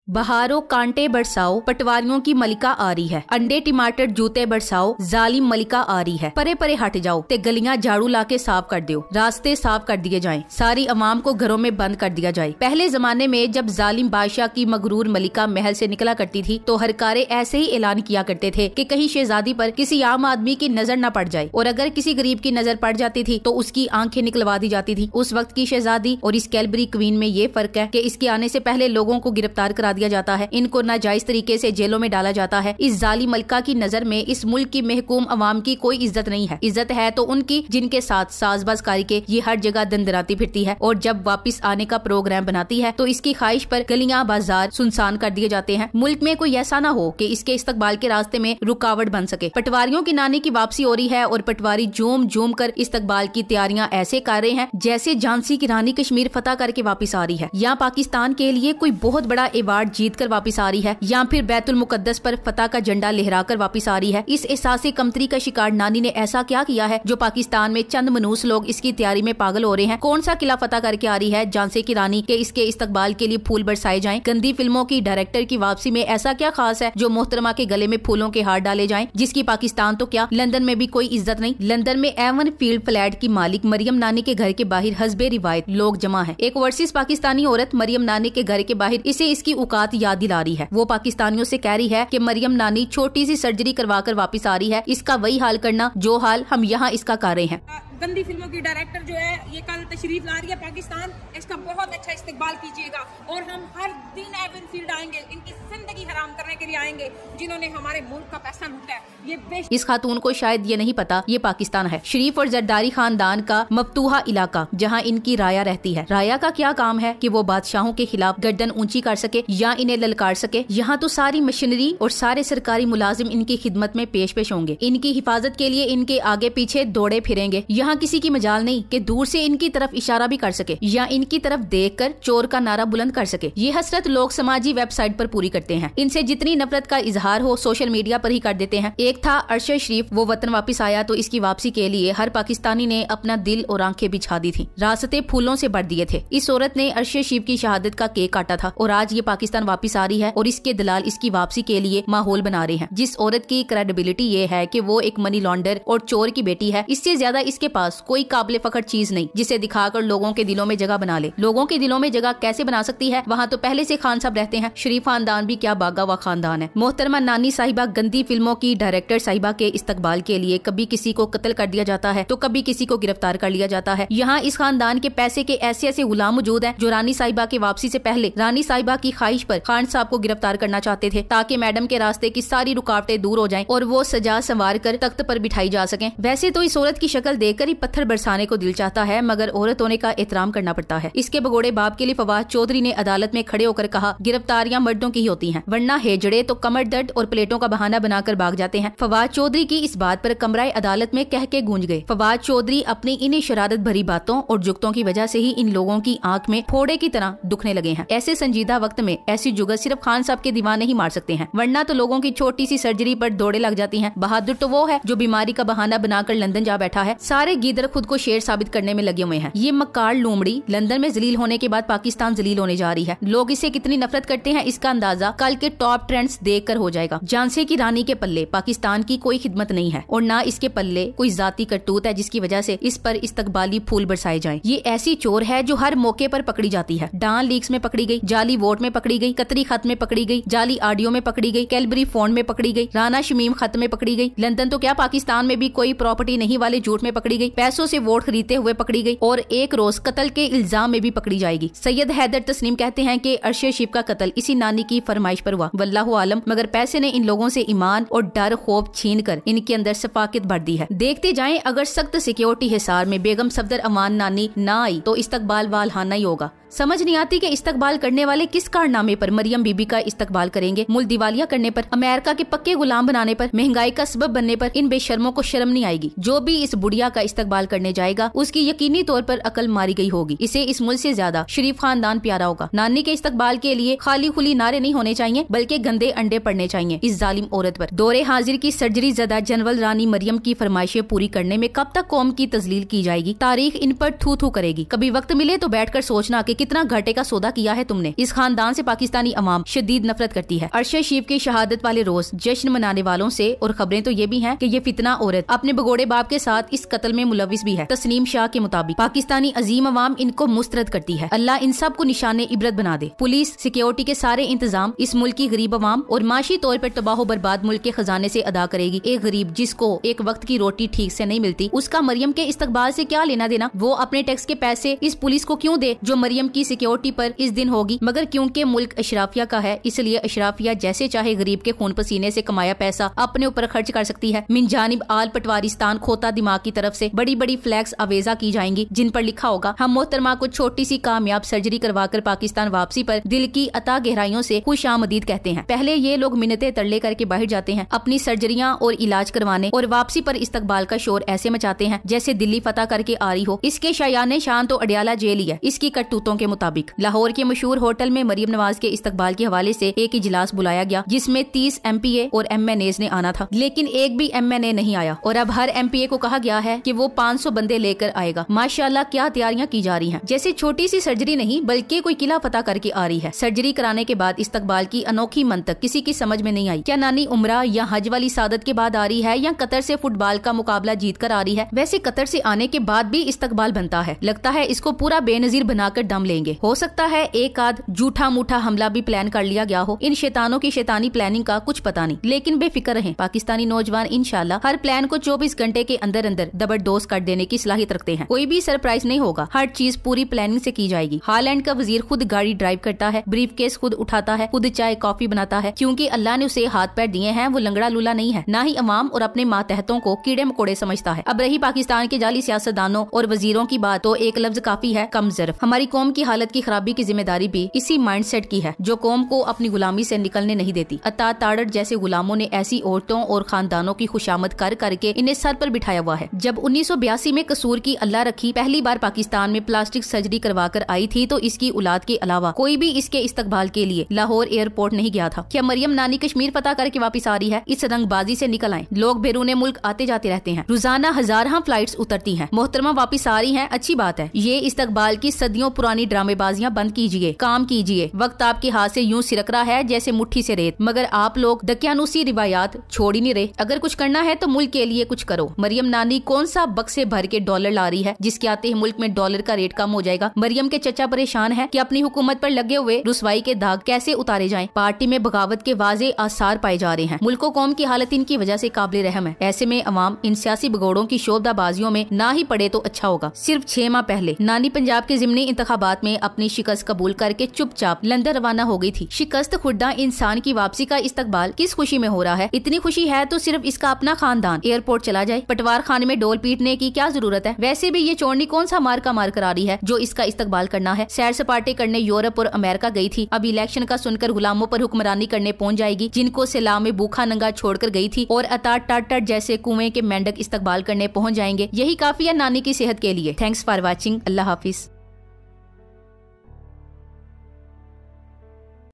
बहारों कांटे बरसाओ, पटवारियों की मलिका आ रही है। अंडे टमाटर जूते बरसाओ, जालिम मलिका आ रही है। परे परे हट जाओ ते गलियां झाड़ू लाके साफ कर दो, रास्ते साफ कर दिए जाएं, सारी अवाम को घरों में बंद कर दिया जाए। पहले जमाने में जब जालिम बादशाह की मगरूर मलिका महल से निकला करती थी तो हरकारे ऐसे ही ऐलान किया करते थे कि कहीं शहजादी पर किसी आम आदमी की नजर न पड़ जाए, और अगर किसी गरीब की नजर पड़ जाती थी तो उसकी आंखें निकलवा दी जाती थी। उस वक्त की शहजादी और इस कैलबरी क्वीन में ये फर्क है कि इसके आने से पहले लोगों को गिरफ्तार करा दिया जाता है, इनको नाजायज तरीके से जेलों में डाला जाता है। इस जालिम मलिका की नजर में इस मुल्क की महकूम अवाम की कोई इज्जत नहीं है। इज्जत है तो उनकी जिनके साथ साजबाज करके ये हर जगह दंदराती फिरती है, और जब वापस आने का प्रोग्राम बनाती है तो इसकी ख्वाहिश पर गलियां बाजार सुनसान कर दिए जाते हैं। मुल्क में कोई ऐसा ना हो कि इसके इस्तकबाल के रास्ते में रुकावट बन सके। पटवारियों की नानी की वापसी हो रही है और पटवारी झूम झूम कर इस्तकबाल की तैयारियां ऐसे कर रहे हैं जैसे झांसी की रानी कश्मीर फतह करके वापस आ रही है, या पाकिस्तान के लिए कोई बहुत बड़ा अवार्ड जीत कर वापस आ रही है, या फिर बैतुल मुकद्दस पर फतह का झंडा लहरा कर वापस आ रही है। इस एहसासे कमतरी का शिकार नानी ने ऐसा क्या किया है जो पाकिस्तान में चंद मनूस लोग इसकी तैयारी में पागल हो रहे हैं। कौन सा किला फतह करके आ रही है झांसी की रानी के इसके इस्तकबाल के लिए फूल बरसाए जाएं। गंदी फिल्मों की डायरेक्टर की वापसी में ऐसा क्या खास है जो मोहतरमा के गले में फूलों के हार डाले जाएं, जिसकी पाकिस्तान तो क्या लंदन में भी कोई इज्जत नहीं। लंदन में एवन फील्ड फ्लैट की मालिक मरियम नानी के घर के बाहर हस्बे रिवायत लोग जमा है। एक ओवरसीज पाकिस्तानी औरत मरियम नानी के घर के बाहर इसे इसकी औकात याद दिला रही है। वो पाकिस्तानियों से कह रही है कि मरियम नानी छोटी सी सर्जरी करवा कर वापस आ रही है, इसका वही हाल करना जो हाल हम यहाँ इसका कर रहे हैं। गंदी फिल्मों की डायरेक्टर जो है ये कल तशरीफ ला रही है पाकिस्तान, इसका बहुत अच्छा इस्तकबाल कीजिएगा, और हम हर दिन एवन फील्ड आएंगे, इनकी जिंदगी हराम करने के लिए आएंगे जिन्होंने हमारे मुल्क का पैसा लूटा है। इस खातून को शायद ये नहीं पता ये पाकिस्तान है, शरीफ और जरदारी खानदान का मफतूहा इलाका जहाँ इनकी राया रहती है। राया का क्या काम है कि वो बादशाहों के खिलाफ गर्दन ऊंची कर सके या इन्हें ललकार सके। यहाँ तो सारी मशीनरी और सारे सरकारी मुलाजिम इनकी खिदमत में पेश होंगे, इनकी हिफाजत के लिए इनके आगे पीछे दौड़े फिरेंगे। यहाँ किसी की मजाल नहीं कि दूर से इनकी तरफ इशारा भी कर सके या इनकी तरफ देखकर चोर का नारा बुलंद कर सके। ये हसरत लोग समाजी वेबसाइट पर पूरी करते हैं। इनसे जितनी नफरत का इजहार हो सोशल मीडिया पर ही कर देते हैं। एक था अरशद शरीफ, वो वतन वापस आया तो इसकी वापसी के लिए हर पाकिस्तानी ने अपना दिल और आंखें बिछा दी थी, रास्ते फूलों से भर दिए थे। इस औरत ने अरशद शरीफ की शहादत का केक काटा था और आज ये पाकिस्तान वापस आ रही है और इसके दलाल इसकी वापसी के लिए माहौल बना रहे हैं। जिस औरत की क्रेडिबिलिटी ये है कि वो एक मनी लॉन्डर और चोर की बेटी है, इससे ज्यादा इसके पास कोई काबिल फखर चीज नहीं जिसे दिखाकर लोगों के दिलों में जगह बना ले। लोगों के दिलों में जगह कैसे बना सकती है, वहाँ तो पहले से खान साहब रहते हैं। शरीफ खानदान भी क्या बागा हुआ खानदान है। मोहतरमा नानी साहिबा गंदी फिल्मों की डायरेक्टर साहिबा के इस्तकबाल के लिए कभी किसी को कत्ल कर दिया जाता है तो कभी किसी को गिरफ्तार कर लिया जाता है। यहाँ इस खानदान के पैसे के ऐसे ऐसे गुलाम मौजूद हैं जो रानी साहिबा की वापसी से पहले रानी साहिबा की ख्वाहिश पर खान साहब को गिरफ्तार करना चाहते थे ताकि मैडम के रास्ते की सारी रुकावटें दूर हो जाएं और वो सजा संवार कर तख्त पर बिठाई जा सकें। वैसे तो इस औरत की शक्ल देखकर ही पत्थर बरसाने को दिल चाहता है, मगर औरत होने का एहतराम करना पड़ता है। इसके भगोड़े बाप के लिए फवाद चौधरी ने अदालत में खड़े होकर कहा, गिरफ्तारियां मर्दों की ही होती हैं, वरना हेजड़े तो कमर दर्द और प्लेटों का बहाना बनाकर भाग जाते हैं। फवाद चौधरी की इस बात पर कमराए अदालत में कह के गूंज गए। फवाद चौधरी अपनी इन शरारत भरी बातों और जुगतों की वजह से ही इन लोगों की आंख में फोड़े की तरह दुखने लगे हैं। ऐसे संजीदा वक्त में ऐसी जुगत सिर्फ खान साहब के दीवान नहीं मार सकते हैं, वरना तो लोगों की छोटी सी सर्जरी पर दौड़े लग जाती हैं। बहादुर तो वो है जो बीमारी का बहाना बनाकर लंदन जा बैठा है। सारे गीदड़ खुद को शेर साबित करने में लगे हुए हैं। ये मक्कार लोमड़ी लंदन में जलील होने के बाद पाकिस्तान जलील होने जा रही है। लोग इसे कितनी नफरत करते हैं इसका अंदाजा कल के टॉप ट्रेंड्स देखकर हो जाएगा। झांसी की रानी के पल्ले पाकिस्तान की कोई खिदमत नहीं है और ना इसके पल्ले कोई जाती करतूत है जिसकी वजह से इस पर इस्तकबाली फूल बरसाए जाएं। ये ऐसी चोर है जो हर मौके पर पकड़ी जाती है। डान लीक्स में पकड़ी गई, जाली वोट में पकड़ी गई, कतरी खत में पकड़ी गई, जाली ऑडियो में पकड़ी गई, कैलबरी फोन में पकड़ी गई, राना शमीम खत में पकड़ी गई, लंदन तो क्या पाकिस्तान में भी कोई प्रॉपर्टी नहीं वाले झूठ में पकड़ी गई, पैसों से वोट खरीदते हुए पकड़ी गई और एक रोज कत्ल के इल्जाम में भी पकड़ी जाएगी। सैयद हैदर तस्नीम कहते हैं कि अरशद शरीफ का कत्ल इसी नानी की फरमाइश पर हुआ, वल्लाहु आलम, मगर पैसे ने इन लोगों से ईमान और डर खौफ छीन कर इनके अंदर सफाकत भर दी है। देखते जाएं, अगर सख्त सिक्योरिटी हिसार में बेगम सफदर अमान नानी ना आई तो इस्तकबाल वालहाना ही होगा। समझ नहीं आती कि इस्तकबाल करने वाले किस कारनामे पर मरियम बीबी का इस्तकबाल करेंगे। मुल्क दिवालिया करने पर, अमेरिका के पक्के गुलाम बनाने पर, महंगाई का सबब बनने पर इन बेशर्मों को शर्म नहीं आएगी। जो भी इस बुढ़िया का इस्तकबाल करने जाएगा उसकी यकीनी तौर पर अकल मारी गई होगी। इसे इस मुल्क से ज्यादा शरीफ खानदान प्यारा होगा। नानी के इस्तकबाल के लिए खाली खुली नारे नहीं होने होने चाहिए बल्कि गंदे अंडे पड़ने चाहिए इस जालिम औरत पर। दौरे हाजिर की सर्जरी ज़दा जनरल रानी मरियम की फरमाइशें पूरी करने में कब तक कौम की तजलील की जाएगी? तारीख इन पर थू थू करेगी। कभी वक्त मिले तो बैठकर सोचना कि कितना घाटे का सौदा किया है तुमने। इस खानदान से पाकिस्तानी अवाम शदीद नफरत करती है। अरशद शरीफ की शहादत वाले रोज जश्न मनाने वालों से, और खबरें तो ये भी हैं कि ये फितना औरत अपने बगोड़े बाप के साथ इस कत्ल में मुलविस भी है। तस्नीम शाह के मुताबिक पाकिस्तानी अजीम अवाम इनको मुस्तरद करती है। अल्लाह इन सब को निशाने इबरत बना दे। पुलिस, सिक्योरिटी के सारे इंतजाम इस मुल्क की गरीब अवाम और माशी तौर पर तबाह बर्बाद मुल्क के खजाने से अदा करेगी। एक गरीब जिसको एक वक्त की रोटी ठीक से नहीं मिलती, उसका मरियम के इस्तकबाल से क्या लेना देना? वो अपने टैक्स के पैसे इस पुलिस को क्यों दे जो मरियम की सिक्योरिटी पर इस दिन होगी? मगर क्योंकि मुल्क अशराफिया का है, इसलिए अशराफिया जैसे चाहे गरीब के खून पसीने से कमाया पैसा अपने ऊपर खर्च कर सकती है। मिन जानिब आल पटवारिस्तान खोता दिमाग की तरफ से बड़ी बड़ी फ्लैग्स आवेजा की जाएंगी जिन पर लिखा होगा, हम मोहतरमा को छोटी सी कामयाब सर्जरी करवाकर पाकिस्तान वापसी पर दिल की अता गहराइयों से खुशामदीद कहते हैं। पहले ये लोग मिन्नतें तरले करके बाहर जाते हैं अपनी सर्जरियां और इलाज करवाने, और वापसी पर इस्तकबाल का शोर ऐसे मचाते हैं जैसे दिल्ली फतह करके आ रही हो। इसके शायाने शान तो अडियाला जेल ही है। इसकी करतूतों के मुताबिक लाहौर के मशहूर होटल में मरियम नवाज के इस्तकबाल के हवाले से एक इजलास बुलाया गया जिसमें 30 MPA और MNAs ने आना था, लेकिन एक भी MNA नहीं आया। और अब हर MPA को कहा गया है कि वो 500 बंदे लेकर आएगा। माशाल्लाह क्या तैयारियां की जा रही हैं, जैसे छोटी सी सर्जरी नहीं बल्कि कोई किला फतह करके आ रही है। सर्जरी कराने के बाद इस्तकबाल की अनोखी मंतक किसी की समझ में नहीं आई। क्या नानी उम्रा या हज वाली सादत के बाद आ रही है या कतर से फुटबॉल का मुकाबला जीत कर आ रही है? वैसे कतर से आने के बाद भी इस्तकबाल बनता है। लगता है इसको पूरा बेनजीर बनाकर दम लेंगे। हो सकता है एक आध झूठा मूठा हमला भी प्लान कर लिया गया हो। इन शैतानों की शैतानी प्लानिंग का कुछ पता नहीं, लेकिन बेफिक्र रहें, पाकिस्तानी नौजवान इंशाल्लाह हर प्लान को 24 घंटे के अंदर अंदर जबरदोज कर देने की सलाहियत रखते हैं। कोई भी सरप्राइज नहीं होगा, हर चीज पूरी प्लानिंग से की जाएगी। हालैंड का वजीर खुद गाड़ी ड्राइव करता है, ब्रीफकेस खुद उठाता है, खुद चाय कॉफी बनाता है, क्योंकि अल्लाह ने उसे हाथ पैर दिए हैं। वो लंगड़ा लूला नहीं है, ना ही अवाम और अपने मातहतों को कीड़े मकोड़े समझता है। अब रही पाकिस्तान के जाली सियासतदानों और वजीरों की बात, तो एक लफ्ज काफी है, कम ज़र्फ। हमारी कौम की हालत की खराबी की जिम्मेदारी भी इसी माइंडसेट की है जो कौम को अपनी गुलामी से निकलने नहीं देती। अता ताड़ड़ जैसे गुलामों ने ऐसी औरतों और खानदानों की खुशामद कर करके इन्हें सर पर बिठाया हुआ है। जब 1982 में कसूर की अल्लाह रखी पहली बार पाकिस्तान में प्लास्टिक सर्जरी करवा कर आई थी, तो इसकी औलाद के अलावा कोई भी इसके इस्तकबाल के लिए लाहौर एयरपोर्ट नहीं गया था। क्या मरियम नानी कश्मीर फतह करके वापस आ रही है? इस रंगबाजी से निकल आए। लोग बैरूने मुल्क आते जाते रहते हैं, रोजाना हजारों फ्लाइट्स उतरती हैं। मोहतरमा वापस आ रही हैं, अच्छी बात है। ये इस्तकबाल की सदियों पुरानी ड्रामेबाजियां बंद कीजिए, काम कीजिए। वक्त आपके हाथ से यूं सिरक रहा है जैसे मुट्ठी से रेत, मगर आप लोग दकियानूसी रिवायात छोड़ ही नहीं रहे। अगर कुछ करना है तो मुल्क के लिए कुछ करो। मरियम नानी कौन सा बक्से भर के डॉलर ला रही है जिसके आते ही मुल्क में डॉलर का रेट कम हो जाएगा? मरियम के चचा परेशान है कि अपनी हुकूमत पर लगे हुए रुसवाई के दाग कैसे उतारे जाएं। पार्टी में बगावत के वाजे आसार पाए जा रहे हैं। मुल्क कौम की हालत इनकी वजह से काबिल रहम है। ऐसे में अवाम इन सियासी भगोड़ों की शोबदाबाजियों में ना ही पड़े तो अच्छा होगा। सिर्फ 6 माह पहले नानी पंजाब के ज़िमनी इंतखाबात में अपनी शिकस्त कबूल करके चुपचाप लंदन रवाना हो गई थी। शिकस्त खुर्दा इंसान की वापसी का इस्तकबाल किस खुशी में हो रहा है? इतनी खुशी है तो सिर्फ इसका अपना खानदान एयरपोर्ट चला जाए। पटवार खाने में डोल पीटने की क्या जरूरत है? वैसे भी ये चोरनी कौन सा मार का मार करा रही है जो इसका इस्तकबाल करना है? सैर सपाटे करने यूरोप और अमेरिका गई थी, अब इलेक्शन का सुनकर गुलामों पर हुक्मरानी करने पहुंच जाएगी। जिनको सैलाब में भूखा नंगा छोड़कर गई थी और अता टट जैसे कुएं के मेंढक इस्तकबाल करने पहुंच जाएंगे। यही काफी है नानी की सेहत के लिए। Thanks for watching. Allah Hafiz.